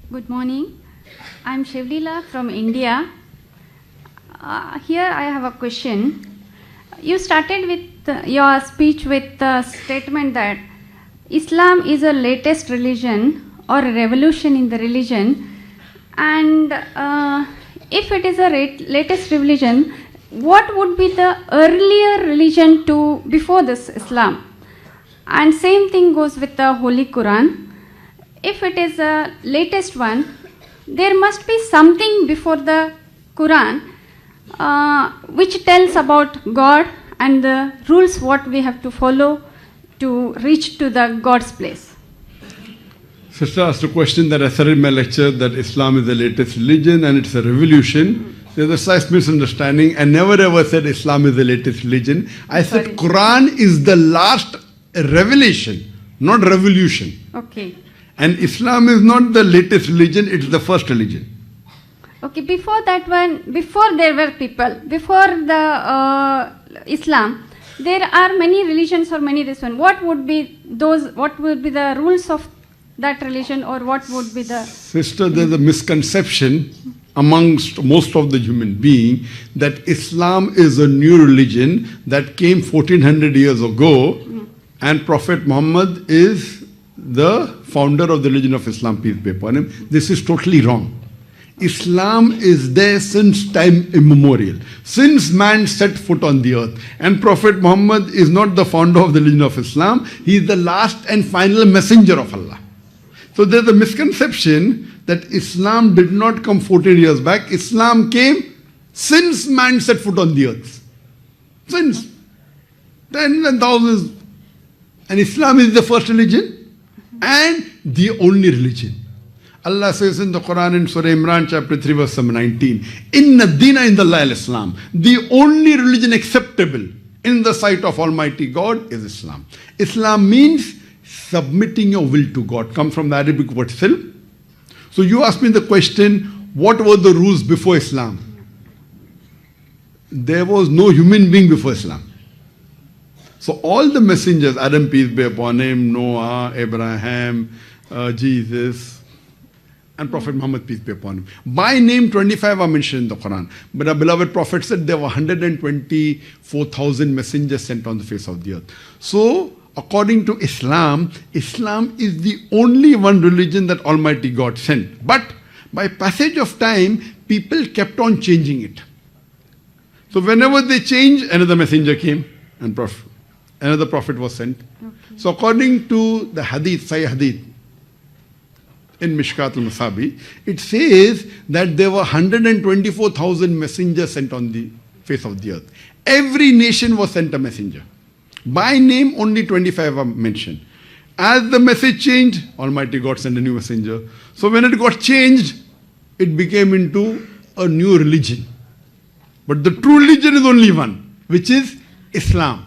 Good morning. I'm Shivlila from India. Here I have a question. You started with your speech with the statement that Islam is a latest religion or a revolution in the religion. And if it is a latest religion, what would be the earlier religion to before this Islam? And same thing goes with the Holy Quran. If it is the latest one, there must be something before the Quran which tells about God and the rules what we have to follow to reach to the God's place. Sister asked a question that I said in my lecture that Islam is the latest religion and it's a revolution. There's a slight misunderstanding. I never ever said Islam is the latest religion. I said Quran is the last revelation, not revolution. Okay. And Islam is not the latest religion, it's the first religion. Okay, before that one, before there were people, before the Islam, there are many religions or many this one. What would be those, what would be the rules of that religion or what would be the... Sister, there's a misconception amongst most of the human being that Islam is a new religion that came 1400 years ago and Prophet Muhammad is the founder of the religion of Islam, peace be upon him. This is totally wrong. Islam is there since time immemorial, since man set foot on the earth. And Prophet Muhammad is not the founder of the religion of Islam, he is the last and final messenger of Allah. So there's a misconception that Islam did not come 14 years back. Islam came since man set foot on the earth. Since tens and thousands. And Islam is the first religion and the only religion. Allah says in the Quran in Surah Imran chapter 3 verse 19, Inna Dina Indallahi al-Islam. The only religion acceptable in the sight of Almighty God is Islam. Islam means submitting your will to God. Comes from the Arabic word silm. So you asked me the question, what were the rules before Islam? There was no human being before Islam. So all the messengers, Adam peace be upon him, Noah, Abraham, Jesus, and Prophet Muhammad peace be upon him. By name 25 are mentioned in the Quran. But our beloved Prophet said there were 124,000 messengers sent on the face of the earth. So according to Islam, Islam is the only one religion that Almighty God sent. But by passage of time, people kept on changing it. So whenever they changed, another messenger came and another prophet was sent. Okay. So according to the hadith, Sahih hadith, in Mishkat al-Masabi, it says that there were 124,000 messengers sent on the face of the earth. Every nation was sent a messenger. By name, only 25 are mentioned. As the message changed, Almighty God sent a new messenger. So when it got changed, it became into a new religion. But the true religion is only one, which is Islam.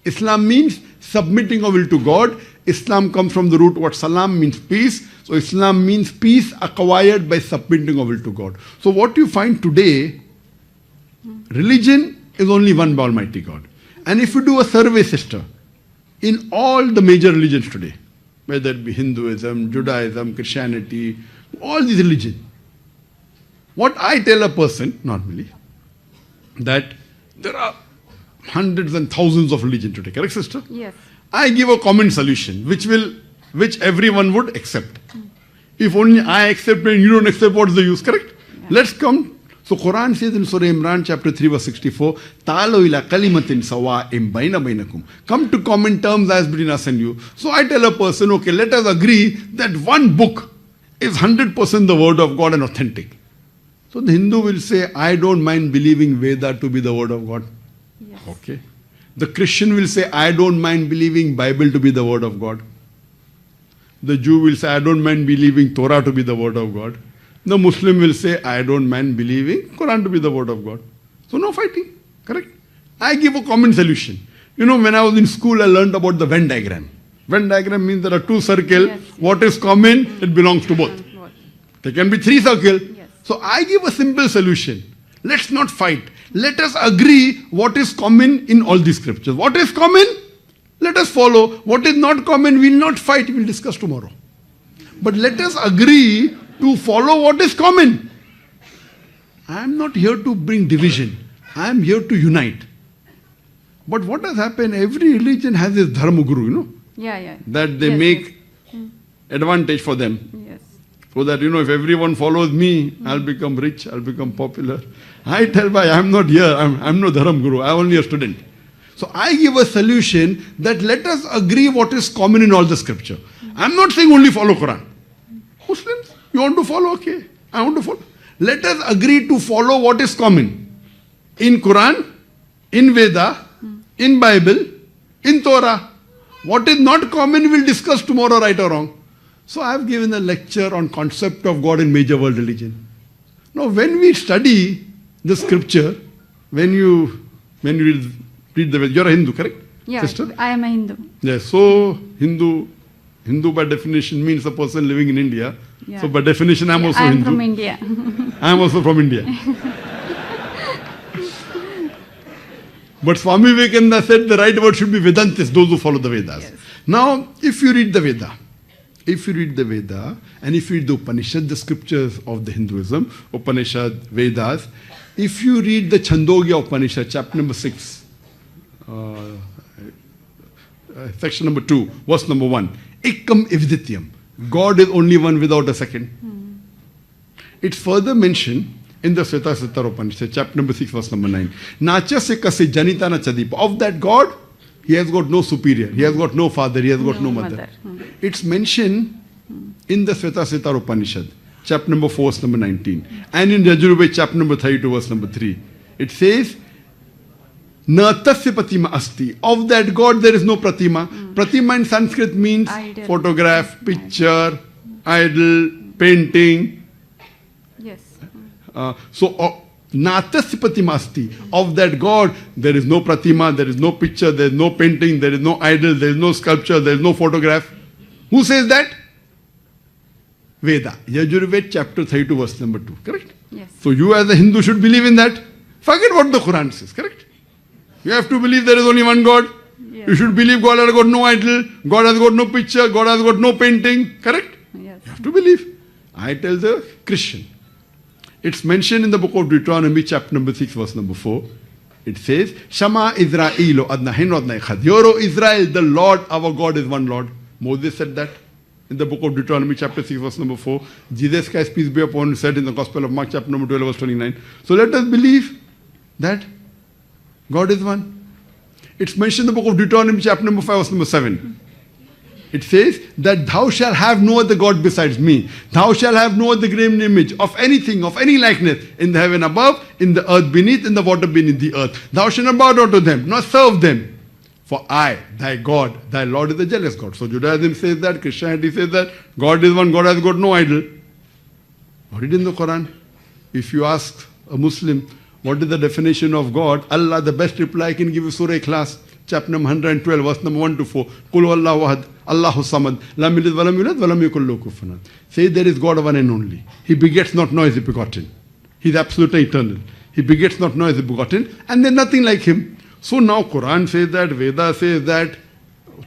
Islam means submitting our will to God. Islam comes from the root word salam, means peace. So Islam means peace acquired by submitting our will to God. So what you find today, religion is only one by Almighty God. And if you do a survey, sister, in all the major religions today, whether it be Hinduism, Judaism, Christianity, all these religions, what I tell a person, normally, that there are hundreds and thousands of religions today, correct, sister? Yes. I give a common solution, which everyone would accept. If only I accept and you don't accept, what's the use, correct? Yeah. Let's come. So Quran says in Surah Imran chapter 3 verse 64, Ta'alu ila kalimatin sawa'im baina bainakum. Come to common terms as between us and you. So I tell a person, okay, let us agree that one book is 100% the word of God and authentic. So the Hindu will say, I don't mind believing Veda to be the word of God. Yes. Okay. The Christian will say, I don't mind believing Bible to be the word of God. The Jew will say, I don't mind believing Torah to be the word of God. The Muslim will say, I don't mind believing Quran to be the word of God. So no fighting, correct? I give a common solution. You know, when I was in school, I learned about the Venn diagram. Venn diagram means there are two circles. Yes. What is common, it belongs to both. There can be three circles. Yes. So I give a simple solution. Let's not fight. Let us agree what is common in all these scriptures. What is common? Let us follow. What is not common, we will not fight. We will discuss tomorrow. But let us agree to follow what is common. I am not here to bring division. I am here to unite. But what has happened, every religion has its dharma guru, Yeah. that they Yes, make advantage for them. Yes. So that, if everyone follows me, I'll become rich, I'll become popular. I tell by, I'm not here, I'm no dharma guru, I'm only a student. So I give a solution that let us agree what is common in all the scripture. I'm not saying only follow Quran. Muslims, you want to follow? Okay, I want to follow. Let us agree to follow what is common. In Quran, in Veda, in Bible, in Torah. What is not common we'll discuss tomorrow, right or wrong. So I have given a lecture on concept of God in major world religion. Now when we study the scripture, when you read the Veda, you're a Hindu, correct? Yeah, Sister? I am a Hindu. Yes, so Hindu by definition means a person living in India. Yeah. So by definition I'm also I am Hindu. from India. I am also from India. But Swami Vivekananda said the right word should be Vedantis, those who follow the Vedas. Yes. Now, if you read the Veda, and if you read the Upanishad, the scriptures of the Hinduism, Upanishad, Vedas, if you read the Chandogya Upanishad, chapter number 6, section number 2, verse number 1, Ekam Ivdityam, God is only one without a second. It's further mentioned in the Svetasvatara Upanishad, chapter number 6, verse number 9. Nacha se kase janita na chadipa. Of that God, he has got no superior, he has got no father, he has got no mother. It's mentioned in the Svetasvatara Upanishad, chapter number 4, verse number 19. And in Yajurveda, chapter number 32, verse number 3. It says, Na tasya pratima asti. Of that God there is no pratima. Pratima in Sanskrit means Idol. photograph, picture, idol, painting. Yes. Natasya pratima asti. Of that God there is no pratima, there is no picture, there is no painting, there is no idol, there is no sculpture, there is no photograph. Who says that? Veda. Yajurveda chapter 32 verse number 2. Correct? Yes. So you as a Hindu should believe in that. Forget what the Quran says. Correct? You have to believe there is only one God. Yes. You should believe God has got no idol, God has got no picture, God has got no painting. Correct? Yes. You have to believe. I tell the Christian. It's mentioned in the book of Deuteronomy, chapter number 6, verse number 4. It says, Shama Israelo adna heno adna echad. Hear, O Israel, the Lord, our God is one Lord. Moses said that in the book of Deuteronomy, chapter 6, verse number 4. Jesus Christ, peace be upon him, said in the Gospel of Mark, chapter number 12, verse 29. So let us believe that God is one. It's mentioned in the book of Deuteronomy, chapter number 5, verse number 7. It says that thou shalt have no other God besides me. Thou shalt have no other graven image of anything, of any likeness, in the heaven above, in the earth beneath, in the water beneath the earth. Thou shalt not bow down to them, nor serve them. For I, thy God, thy Lord is a jealous God. So Judaism says that, Christianity says that, God is one, God has got no idol. What is in the Quran? If you ask a Muslim, what is the definition of God? Allah, the best reply I can give you, Surah Ikhlas, chapter number 112, verse number 1 to 4. Qul huwallahu ahad, Allahu samad, lam yalid walam yulad, walam yakul lahu kufuwan ahad. Say there is God one and only. He begets not, nor is he begotten. He is absolute and eternal. He begets not, nor is he begotten, and there is nothing like him. So now Quran says that, Veda says that,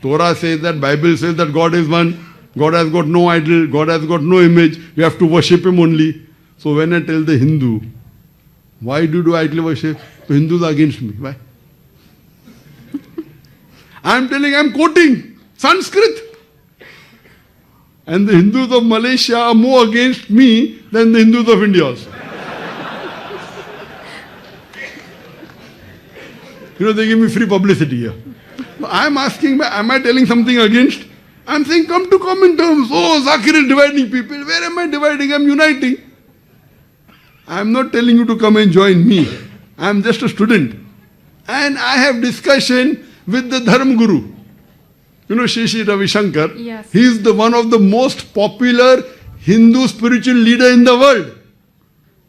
Torah says that, Bible says that God is one. God has got no idol, God has got no image. You have to worship him only. So when I tell the Hindu, why do you do idol worship? The Hindus are against me. Why? I'm quoting Sanskrit. And the Hindus of Malaysia are more against me than the Hindus of India also. They give me free publicity here. I'm asking, am I telling something against? I'm saying, come to common terms. Oh, Zakir is dividing people. Where am I dividing? I'm uniting. I'm not telling you to come and join me. I'm just a student. And I have discussion with the Dharma Guru. Shri Shri Ravi Shankar. Yes. He is one of the most popular Hindu spiritual leader in the world.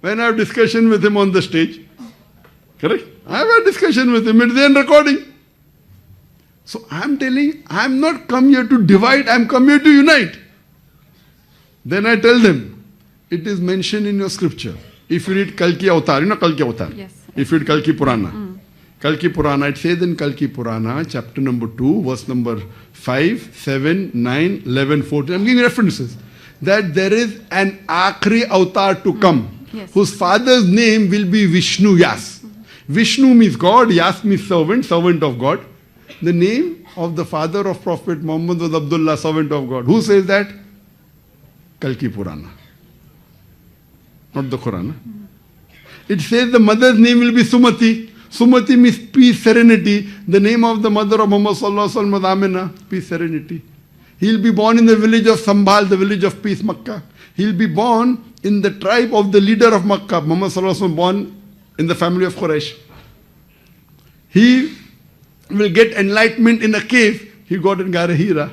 When I have discussion with him on the stage. Correct? I have a discussion with him. It's there in recording. So I'm telling, I'm not come here to divide, I'm come here to unite. Then I tell them, it is mentioned in your scripture. If you read Kalki Avatar, Kalki Avatar. Yes. If you read Kalki Purana. Kalki Purana, it says in Kalki Purana, chapter number 2, verse number 5, 7, 9, 11, 14. I'm giving references. that there is an Akhri avatar to come, Yes. whose father's name will be Vishnu Yas. Vishnu means God, Yas means servant, servant of God. The name of the father of Prophet Muhammad was Abdullah, servant of God. Who says that? Kalki Purana. Not the Quran. It says the mother's name will be Sumati. Sumati means peace, serenity. The name of the mother of Muhammad Sallallahu Alaihi Wasallam was Amina, peace, serenity. He'll be born in the village of Sambhal, the village of peace, Makkah. He'll be born in the tribe of the leader of Makkah. Muhammad Sallallahu Alaihi Wasallam born in the family of Quraysh. He will get enlightenment in a cave. He got in Gara Hira.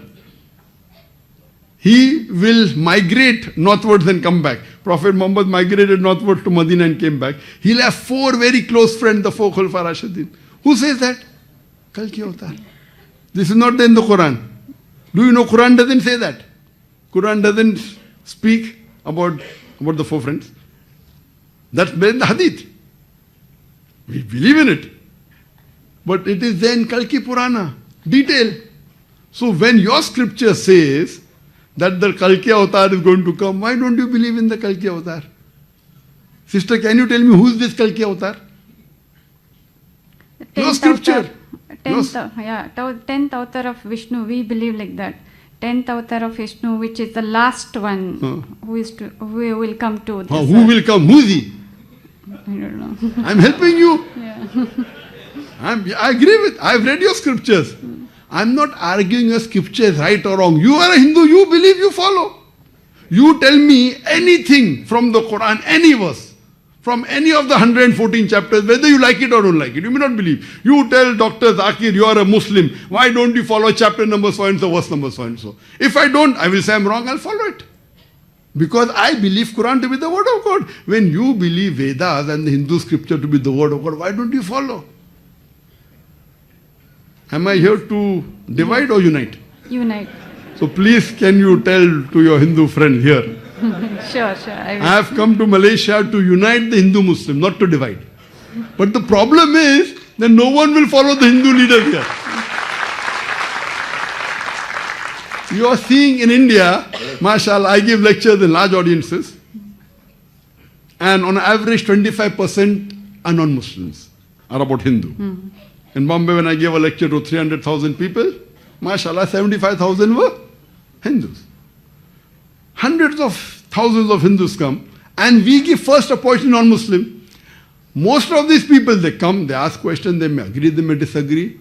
He will migrate northwards and come back. Prophet Muhammad migrated northwards to Medina and came back. He'll have 4 very close friends, the 4 Khulafa Rashidin. Who says that? Kalki Avatar. This is not in the Quran. Do you know Quran doesn't say that? Quran doesn't speak about the 4 friends. That's in the Hadith. We believe in it. But it is then Kalki Purana. Detail. So when your scripture says that the Kalki Avatar is going to come, why don't you believe in the Kalki Avatar? Sister, can you tell me who is this Kalki Avatar? Your scripture. 10th avatar of Vishnu, we believe like that. 10th avatar of Vishnu, which is the last one who will come to this Who will come? Who is he? I don't know. I'm helping you. Yeah. I agree with. I've read your scriptures. I'm not arguing your scriptures right or wrong. You are a Hindu, you believe, you follow. You tell me anything from the Quran, any verse, from any of the 114 chapters, whether you like it or don't like it. You may not believe. You tell Dr. Zakir, you are a Muslim. Why don't you follow chapter number so and so, verse number so and so? If I don't, I will say I'm wrong, I'll follow it. Because I believe Quran to be the word of God. When you believe Vedas and the Hindu scripture to be the word of God, why don't you follow? Am I here to divide or unite? Unite. So please, can you tell to your Hindu friend here? Sure. I have come to Malaysia to unite the Hindu Muslim, not to divide. But the problem is that no one will follow the Hindu leaders here. You are seeing in India, mashallah, I give lectures in large audiences, and on average 25% are non-Muslims, are about Hindu. In Bombay, when I gave a lecture to 300,000 people, mashallah, 75,000 were Hindus. Hundreds of thousands of Hindus come, and we give first opportunity non-Muslim. Most of these people, they come, they ask questions, they may agree, they may disagree.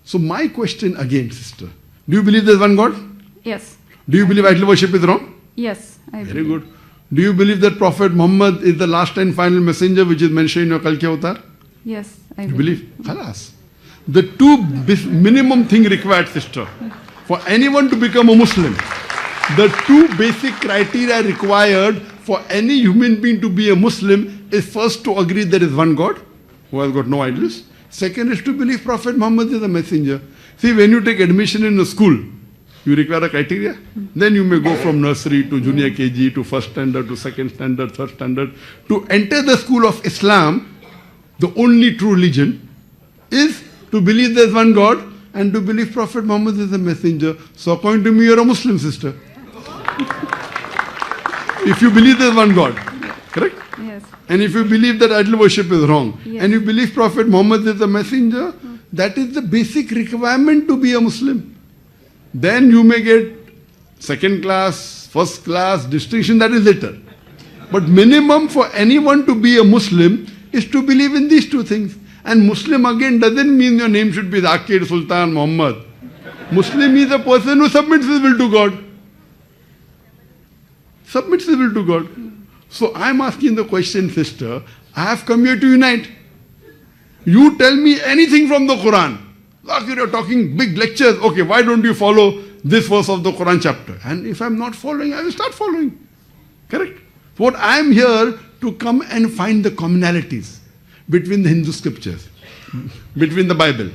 So my question again, sister, do you believe there is one God? Yes. Do you believe idol worship is wrong? Yes. I Very believe. good. Do you believe that Prophet Muhammad is the last and final messenger which is mentioned in your Kalki Avatar? Yes. I You believe. believe? Khalas. The two minimum thing required, sister, for anyone to become a Muslim, the 2 basic criteria required for any human being to be a Muslim is first to agree there is one God who has got no idols. Second is to believe Prophet Muhammad is a messenger. See, when you take admission in a school, you require a criteria. Then you may go from nursery to junior KG to first standard to second standard, third standard. To enter the school of Islam, the only true religion is to believe there is one God and to believe Prophet Muhammad is a messenger. So according to me, you are a Muslim, sister. If you believe there is one God, correct? Yes. And if you believe that idol worship is wrong, Yes. and you believe Prophet Muhammad is a messenger, that is the basic requirement to be a Muslim. Then you may get second class, first class, distinction, that is later. But minimum for anyone to be a Muslim is to believe in these 2 things. And Muslim again doesn't mean your name should be Zakir, Sultan, Muhammad. Muslim is a person who submits his will to God. Submits his will to God. So I'm asking the question, sister, I have come here to unite. You tell me anything from the Quran. Zakir, you're talking big lectures. Okay, why don't you follow this verse of the Quran chapter? And if I'm not following, I will start following. Correct? What I'm here to come and find the commonalities between the Hindu scriptures, between the Bible.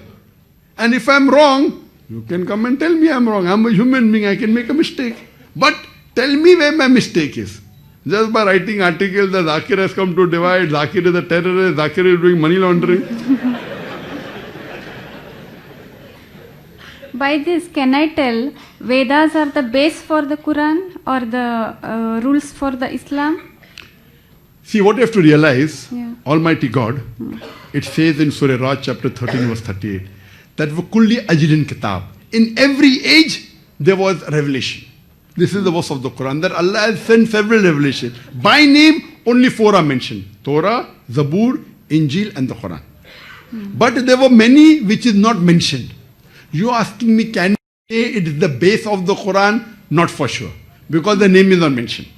And if I'm wrong, you can come and tell me I'm wrong. I'm a human being, I can make a mistake. But tell me where my mistake is. Just by writing articles that Zakir has come to divide, Zakir is a terrorist, Zakir is doing money laundering. By this, can I tell Vedas are the base for the Quran or the rules for the Islam? See, what you have to realize, Yeah. Almighty God, it says in Surah Raj chapter 13 verse 38, that وَكُلِّ أَجْرٍ kitab. In every age, there was revelation. This is the verse of the Quran, that Allah has sent several revelations. By name, only 4 are mentioned. Torah, Zabur, Injil and the Quran. But there were many which is not mentioned. You are asking me, can you say it is the base of the Quran? Not for sure. Because the name is not mentioned.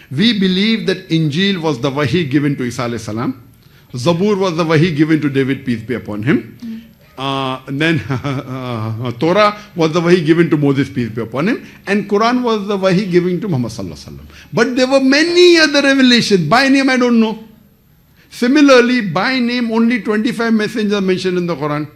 We believe that Injil was the wahi given to Isa alayhi salam. Zabur was the wahi given to David, peace be upon him. Then Torah was the wahi given to Moses, peace be upon him. And Quran was the wahi given to Muhammad sallallahu alaihi wasallam. But there were many other revelations. By name, I don't know. Similarly, by name, only 25 messengers are mentioned in the Quran.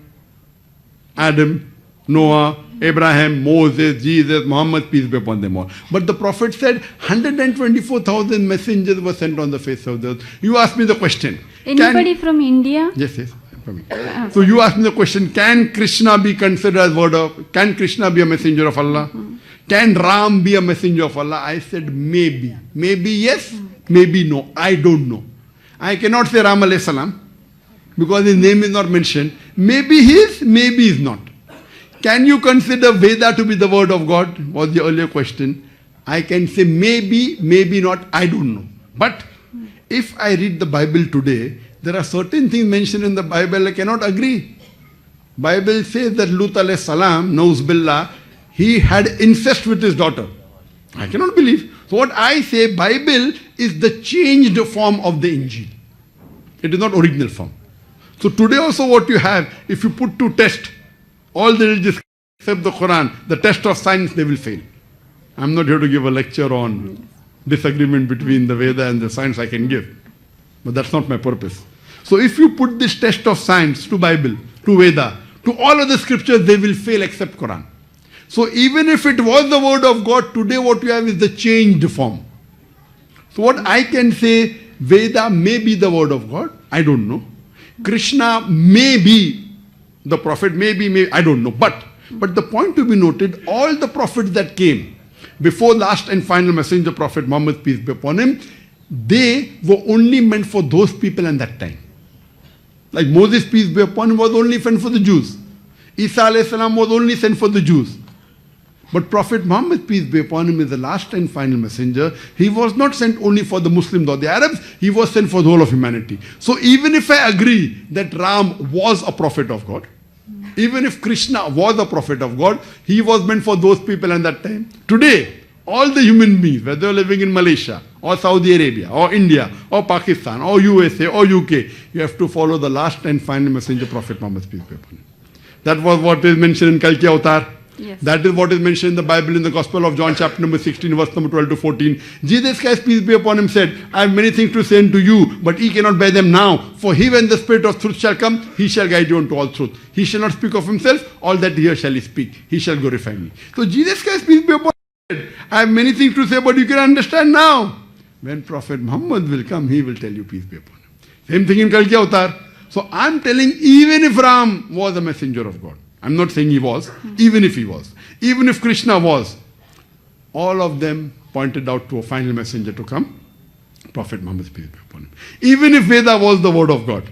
Adam, Noah, Abraham, Moses, Jesus, Muhammad, peace be upon them all. But the Prophet said 124,000 messengers were sent on the face of the earth. You ask me the question. Anybody from India? Yes, yes. So you ask me the question, can Krishna be considered as word of, can Krishna be a messenger of Allah? Can Ram be a messenger of Allah? I said maybe. Maybe yes, maybe no. I don't know. I cannot say Ram alayhi salam because his name is not mentioned. Maybe he is, maybe he is not. Can you consider Veda to be the word of God? Was the earlier question. I can say maybe, maybe not. I don't know. But if I read the Bible today, there are certain things mentioned in the Bible I cannot agree. Bible says that Lut alayhi salam, Nauz billah, he had incest with his daughter. I cannot believe. So what I say, Bible is the changed form of the Injil. It is not original form. So today also what you have, if you put to test all the religious except the Quran, the test of science, they will fail. I'm not here to give a lecture on disagreement between the Veda and the science. I can give. But that's not my purpose. So if you put this test of science to Bible, to Veda, to all other scriptures, they will fail except Quran. So even if it was the word of God, today what you have is the changed form. So what I can say, Veda may be the word of God, I don't know. Krishna may be the prophet, maybe, I don't know. But the point to be noted, all the prophets that came before last and final messenger, Prophet Muhammad, peace be upon him, they were only meant for those people in that time. Like Moses, peace be upon him, was only sent for the Jews. Isa alayhi salam was only sent for the Jews. But Prophet Muhammad, peace be upon him, is the last and final messenger. He was not sent only for the Muslims or the Arabs, he was sent for the whole of humanity. So even if I agree that Ram was a prophet of God, even if Krishna was a prophet of God, he was meant for those people in that time. Today, all the human beings, whether you're living in Malaysia, or Saudi Arabia, or India, or Pakistan, or USA, or UK, you have to follow the last and final messenger, Prophet Muhammad, peace be upon him. That was what is mentioned in Kalki Avatar. Yes. That is what is mentioned in the Bible in the Gospel of John chapter number 16 verse number 12 to 14. Jesus Christ, peace be upon him, said, I have many things to say unto you, but ye cannot bear them now. For he, when the Spirit of truth shall come, he shall guide you unto all truth. He shall not speak of himself, all that he hears shall he speak. He shall glorify me. So Jesus Christ, peace be upon him, said, I have many things to say, but you can understand now. When Prophet Muhammad will come, he will tell you, peace be upon him. Same thing in Kalki Avatar. So I'm telling, even if Ram was a messenger of God, I'm not saying he was, even if he was, even if Krishna was, all of them pointed out to a final messenger to come, Prophet Muhammad, peace be upon him. Even if Veda was the word of God,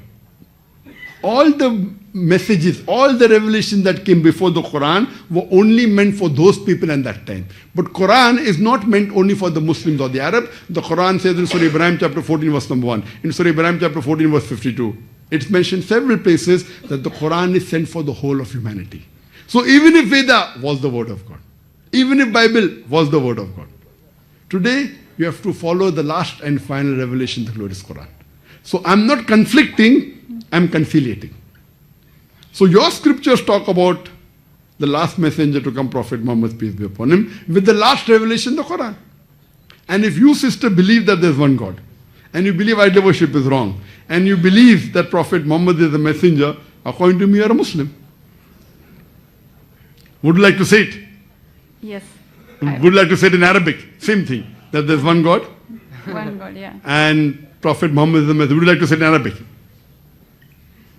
all the messages, all the revelations that came before the Quran were only meant for those people in that time. But Quran is not meant only for the Muslims or the Arabs. The Quran says in Surah Ibrahim chapter 14 verse number 1, in Surah Ibrahim chapter 14 verse 52, it's mentioned several places that the Quran is sent for the whole of humanity. So even if Veda was the word of God, even if Bible was the word of God, today you have to follow the last and final revelation, the glorious Quran. So I'm not conflicting, I'm conciliating. So your scriptures talk about the last messenger to come, Prophet Muhammad, peace be upon him, with the last revelation, the Quran. And if you, sister, believe that there's one God, and you believe idol worship is wrong, and you believe that Prophet Muhammad is a messenger, according to me, you're a Muslim. Would you like to say it? Yes. Would you like to say it in Arabic? Same thing, that there's one God. One God, yeah. And Prophet Muhammad is a messenger. Would you like to say it in Arabic?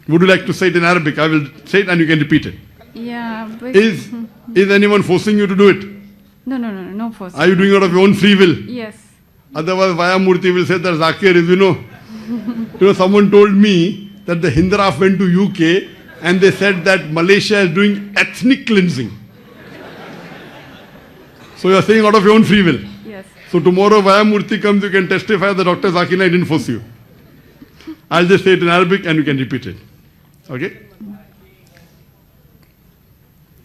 Would you like to say it in Arabic? I will say it and you can repeat it. Yeah. But Is anyone forcing you to do it? No force. Are you doing it out of your own free will? Yes. Otherwise, Vaya Murthy will say that Zakir is, someone told me that the Hindraf went to UK and they said that Malaysia is doing ethnic cleansing. So you are saying out of your own free will. Yes. So tomorrow Vaya Murthy comes, you can testify that Dr. Zakir Naik didn't force you. I'll just say it in Arabic and you can repeat it. Okay?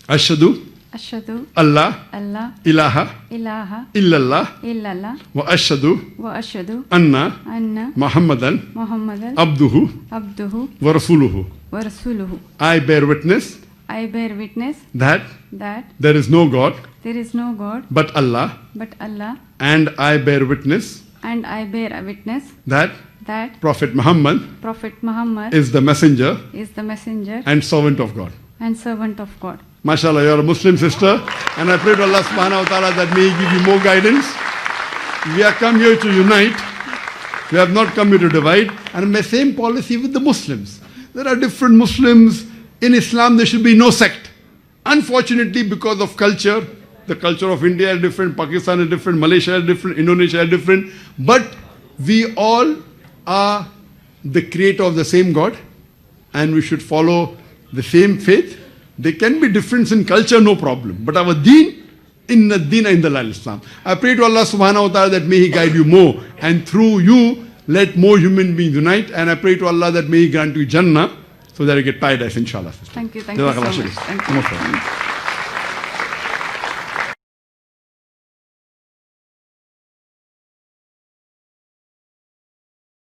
Ashhadu Ashhadu Allah Allah ilaha ilaha illallah illallah wa ashhadu wa ashhadu anna anna Muhammadan Muhammadan abduhu abduhu wa rasuluhu. wa rasuluhu. I bear witness I bear witness that that there is no God there is no God but Allah, but Allah, and I bear witness and I bear a witness that that Prophet Muhammad Prophet Muhammad is the messenger is the messenger and servant of God. and servant of God. MashaAllah, you are a Muslim sister, and I pray to Allah subhanahu wa ta'ala that may He give you more guidance. We have come here to unite. We have not come here to divide. And the same policy with the Muslims. There are different Muslims. In Islam, there should be no sect. Unfortunately, because of culture, the culture of India is different, Pakistan is different, Malaysia is different, Indonesia is different. But we all are the creator of the same God, and we should follow the same faith. There can be difference in culture, no problem. But our deen, inna deena indallah Islam. I pray to Allah subhanahu wa ta'ala that may He guide you more. And through you, let more human beings unite. And I pray to Allah that may He grant you Jannah so that you get paradise, inshallah. Thank you so much. Thank you. Namaskar.